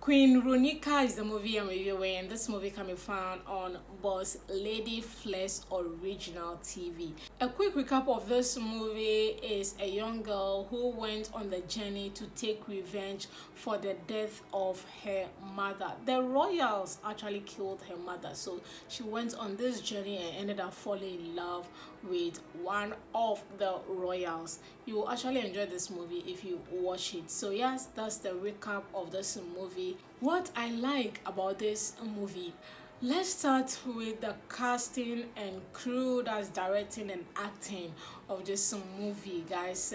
Queen Ronika is the movie I'm reviewing. This movie can be found on Boss Lady Flex Original TV. A quick recap of this movie is a young girl who went on the journey to take revenge for the death of her mother. The royals actually killed her mother, so she went on this journey and ended up falling in love with one of the royals. You will actually enjoy this movie if you watch it. So yes, that's the recap of this movie. What I like about this movie, let's start with the casting and crew that's directing and acting of this movie, guys.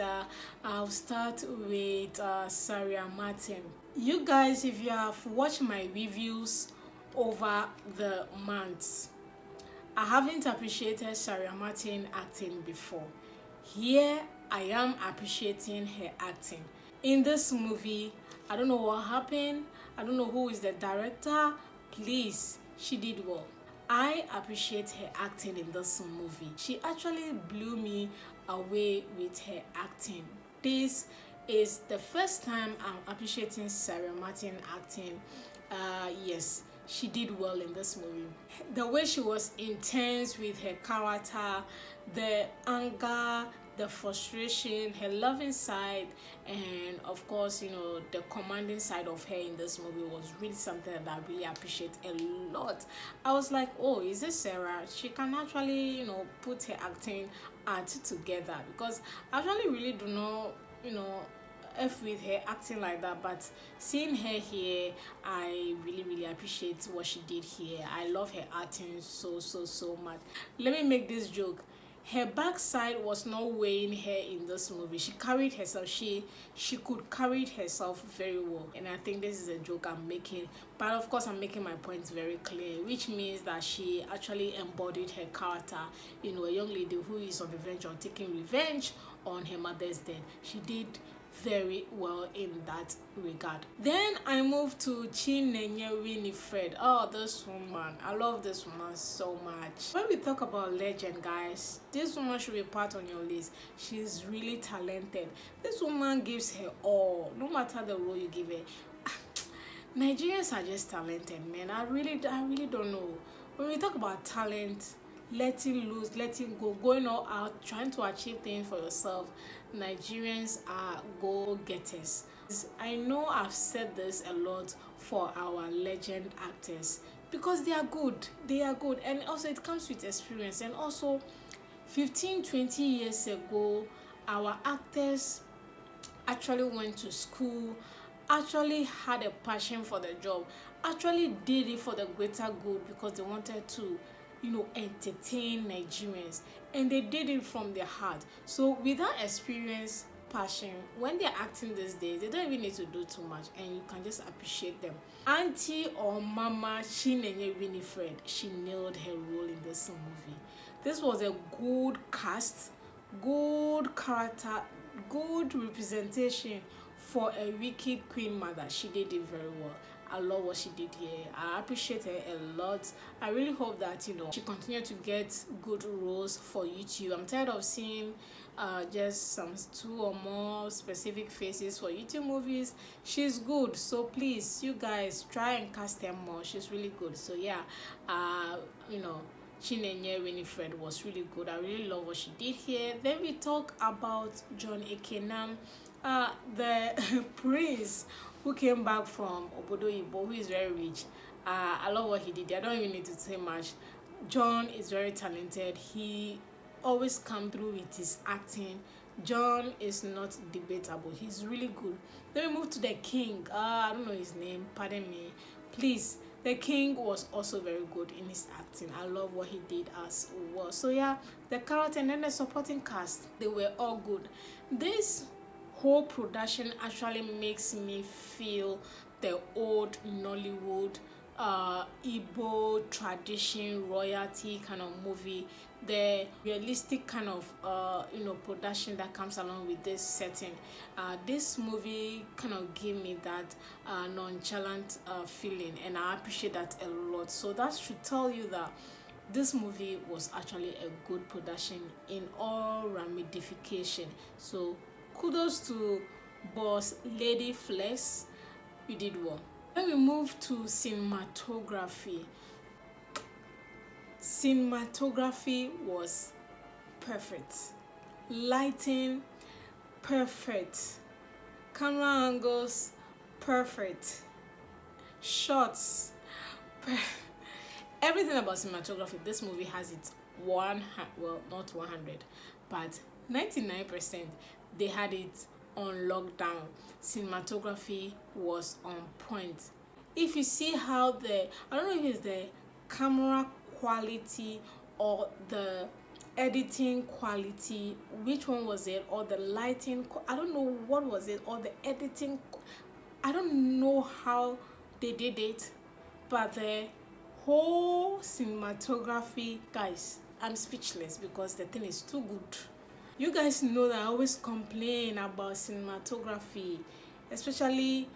I'll start with Sarian Martin. You guys, if you have watched my reviews over the months, I haven't appreciated Sarian Martin acting before. Here I am appreciating her acting. In this movie, I don't know what happened. I don't know who is the director. Please, she did well. I appreciate her acting in this movie. She actually blew me away with her acting. This is the first time I'm appreciating Sarian Martin acting. Yes, she did well in this movie. The way she was intense with her character, the anger, the frustration, her loving side, and of course, you know, the commanding side of her in this movie was really something that I really appreciate a lot. I was like, oh, is this Sarah? She can actually, you know, put her acting art together, because I actually really do not, you know, F with her acting like that, but seeing her here, I really appreciate what she did here. I love her acting so much. Let me make this joke. Her backside was not weighing her in this movie. She carried herself. She could carry herself very well, and I think this is a joke I'm making, but of course I'm making my points very clear, which means that she actually embodied her character. You know, a young lady who is on the verge of taking revenge on her mother's death. She did very well in that regard. Then I moved to Chinyere Winifred. Oh, this woman, I love this woman so much. When we talk about legend, guys, this woman should be part on your list. She's really talented. This woman gives her all, no matter the role you give her. Nigerians are just talented, man. I really don't know. When we talk about talent, letting loose, letting go, going all out, trying to achieve things for yourself, Nigerians are go-getters. I know I've said this a lot for our legend actors, because they are good, and also it comes with experience. And also 15-20 years ago, our actors actually went to school, actually had a passion for the job, actually did it for the greater good, because they wanted to, you know, entertain Nigerians, and they did it from their heart. So with that experience, passion, when they're acting these days, they don't even need to do too much, and you can just appreciate them. Auntie or Mama Chinyere Winifred, she nailed her role in this movie. This was a good cast, good character, good representation for a wicked queen mother. She did it very well. I love what she did here. I appreciate her a lot. I really hope that, you know, she continues to get good roles for YouTube. I'm tired of seeing just some 2 or more specific faces for YouTube movies. She's good, so please, you guys, try and cast her more. She's really good. So yeah, you know, Chinyere Winifred was really good. I really love what she did here. Then we talk about John Ekanem, the prince who came back from Obodo Ibo, who is very rich. I love what he did. I don't even need to say much. John is very talented. He always comes through with his acting. John is not debatable. He's really good. Then we move to the king. I don't know his name. Pardon me. Please. The king was also very good in his acting. I love what he did as well. So yeah, the character and then the supporting cast, they were all good. This whole production actually makes me feel the old Nollywood, Igbo tradition, royalty kind of movie, the realistic kind of you know, production that comes along with this setting. This movie kind of gave me that nonchalant feeling, and I appreciate that a lot. So that should tell you that this movie was actually a good production in all ramification. So kudos to Boss Lady Flex. You did well. When we move to cinematography was perfect. Lighting, perfect. Camera angles, perfect. Shots, everything about cinematography. This movie has it well, not 100, but 99%. They had it on lockdown. Cinematography was on point. If you see how I don't know if it's the camera quality or the editing quality, which one was it, or the lighting, I don't know what was it, or the editing, I don't know how they did it, but the whole cinematography, guys, I'm speechless because the thing is too good. You guys know that I always complain about cinematography, especially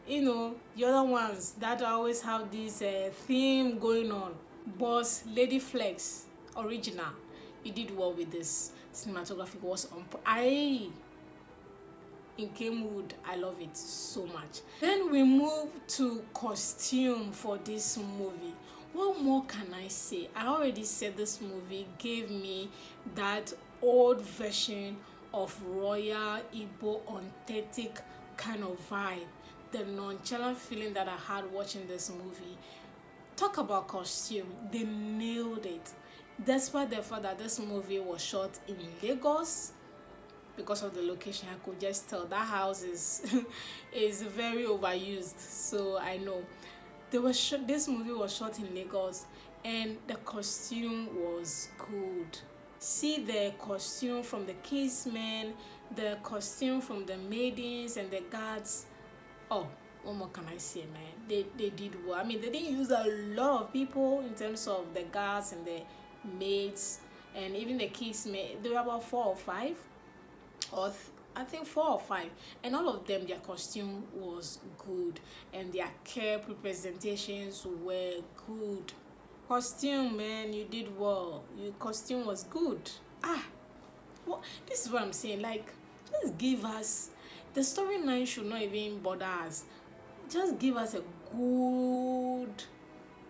the other ones that always have this theme going on. Boss Lady Flex original, you did well with this. Cinematography was on in Kenwood. I love it so much. Then we move to costume for this movie. What more can I say? I already said this movie gave me that old version of Royal Igbo authentic kind of vibe, the nonchalant feeling that I had watching this movie. Talk about costume, they nailed it. Despite the fact that this movie was shot in Lagos, because of the location, I could just tell that house is is very overused. So I know this movie was shot in Lagos, and the costume was good. See the costume from the kingsmen, the costume from the maidens and the guards. Oh, what more can I say, man? They did well. I mean, they didn't use a lot of people in terms of the guards and the maids, and even the kingsmen. There were about 4 or 5, or I think 4 or 5, and all of them, their costume was good, and their care representations were good. Costume, man, you did well. Your costume was good. This is what I'm saying. Like, just give us the storyline. Should not even bother us. Just give us a good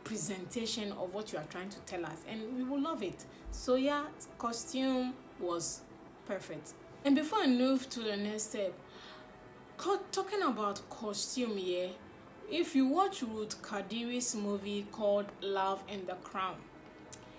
presentation of what you are trying to tell us, and we will love it. So yeah, costume was perfect. And before I move to the next step, talking about costume here, if you watch Ruth Kadiri's movie called Love and the Crown,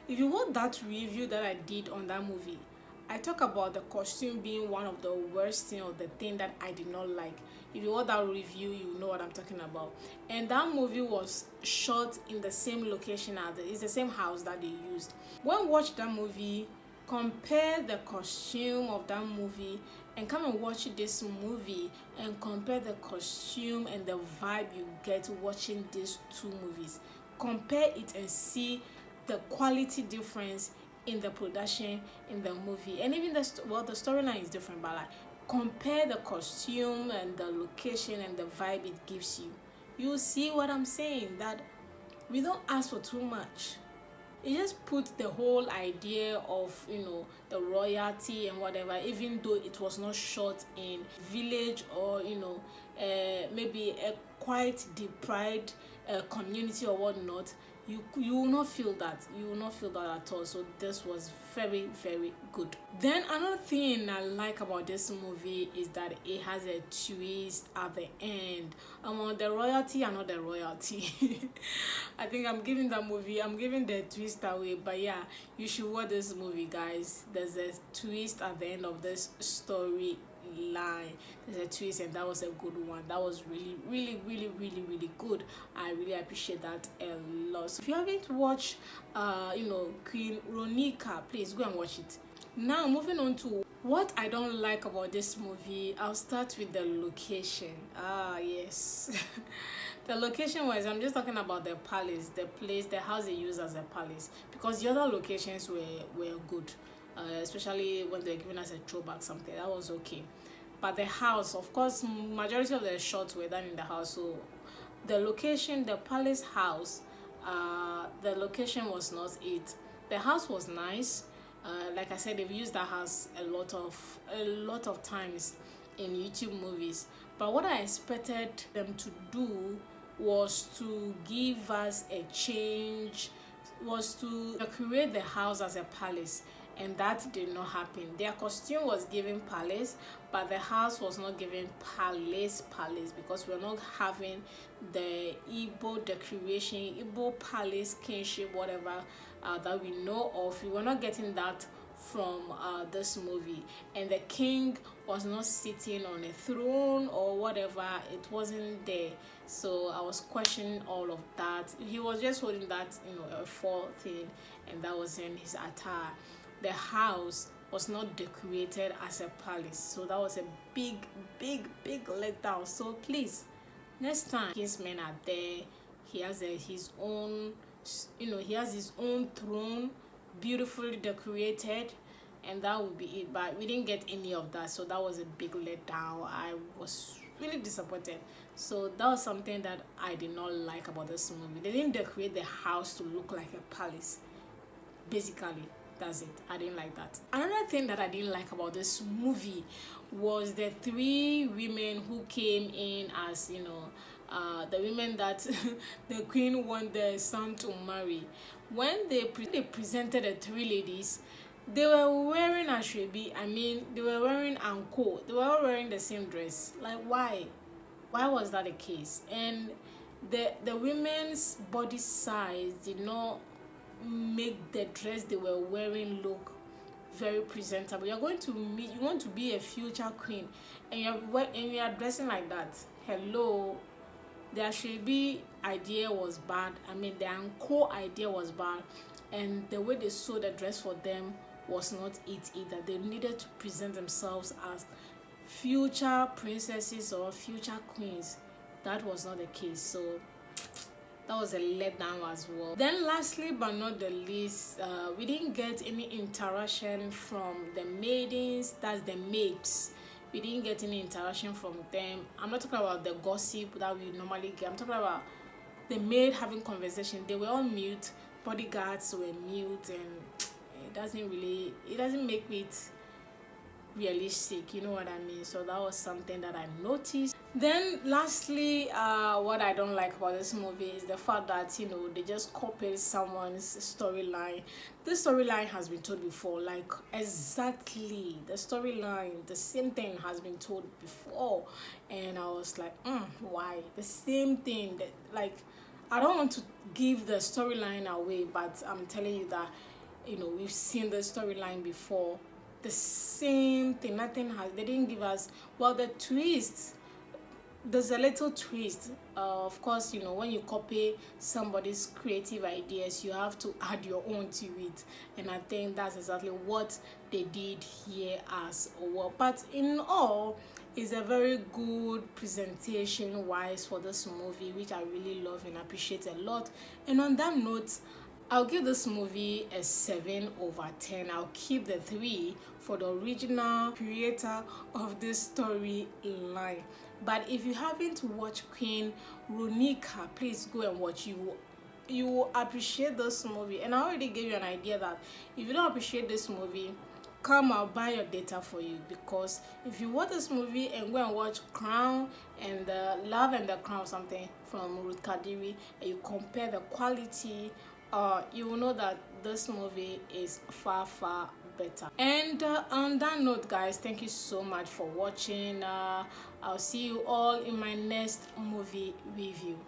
if you watch that review that I did on that movie, I talk about the costume being one of the worst thing, or the thing that I did not like. If you watch that review, you know what I'm talking about. And that movie was shot in the same location it's the same house that they used. When you watch that movie, compare the costume of that movie and come and watch this movie, and compare the costume and the vibe you get watching these 2 movies. Compare it and see the quality difference in the production in the movie, and even the storyline is different, but like, compare the costume and the location and the vibe it gives you. You see what I'm saying, that we don't ask for too much. It just put the whole idea of the royalty and whatever, even though it was not shot in village, or maybe a quite deprived community or whatnot. You will not feel that. You will not feel that at all. So this was very, very good. Then another thing I like about this movie is that it has a twist at the end. The royalty and not the royalty. I think I'm giving the twist away. But yeah, you should watch this movie, guys. There's a twist at the end of this story line. There's a twist, and that was a good one. That was really, really, really, really, really good. I really appreciate that a lot. So if you haven't watched Queen Ronika, please go and watch it. Now moving on to what I don't like about this movie, I'll start with the location. Yes. The location wise, I'm just talking about the palace, the house they use as a palace, because the other locations were good. Especially when they're giving us a throwback something, that was okay. But the house, of course, majority of the shots were done in the house. So the location, the palace house, the location was not it. The house was nice. Like I said, they've used that house a lot of times in YouTube movies. But what I expected them to do was to give us a change, was to create the house as a palace, and that did not happen. Their costume was given palace, but the house was not given palace, because we're not having the Igbo decoration, Igbo palace kinship, whatever that we know of. We were not getting that from this movie, and the king was not sitting on a throne or whatever. It wasn't there. So I was questioning all of that. He was just holding that, a fall thing, and that was in his attire. The house was not decorated as a palace, so that was a big letdown. So please, next time his men are there, he has his own, he has his own throne, beautifully decorated, and that would be it. But we didn't get any of that, so that was a big letdown. I was really disappointed. So that was something that I did not like about this movie. They didn't decorate the house to look like a palace. Basically, that's it. I didn't like that. Another thing that I didn't like about this movie was the 3 women who came in as, the women that the queen wanted their son to marry. When they presented the 3 ladies, they were wearing ashwebi. I mean, they were wearing anko. They were all wearing the same dress. Like, why? Why was that the case? And the women's body size did not make the dress they were wearing look very presentable. You want to be a future queen, and you are dressing like that. Hello, the ashwebi idea was bad. I mean, the anko idea was bad, and the way they sewed the dress for them was not it either. They needed to present themselves as future princesses or future queens. That was not the case. So that was a letdown as well. Then lastly but not the least, we didn't get any interaction from the maidens, that's the maids. We didn't get any interaction from them. I'm not talking about the gossip that we normally get. I'm talking about the maid having conversation. They were all mute, bodyguards were mute, and it doesn't make it realistic, you know what I mean? So that was something that I noticed. Then lastly, what I don't like about this movie is the fact that they just copied someone's storyline. This storyline has been told before, like exactly the storyline, the same thing has been told before, and I was like, why the same thing? Like, I don't want to give the storyline away, but I'm telling you that we've seen the storyline before. The same thing, they didn't give us, well, the twist, there's a little twist. Of course, when you copy somebody's creative ideas, you have to add your own to it, and I think that's exactly what they did here as well. But in all, it's a very good presentation wise for this movie, which I really love and appreciate a lot. And on that note, I'll give this movie a 7/10. I'll keep the 3 for the original creator of this storyline. But if you haven't watched Queen Ronika, please go and watch. You will appreciate this movie. And I already gave you an idea that if you don't appreciate this movie, come, I'll buy your data for you. Because if you watch this movie and go and watch Crown and the Love and the Crown, something from Ruth Kadiri, and you compare the quality, you will know that this movie is far better. And on that note, guys, thank you so much for watching. I'll see you all in my next movie review.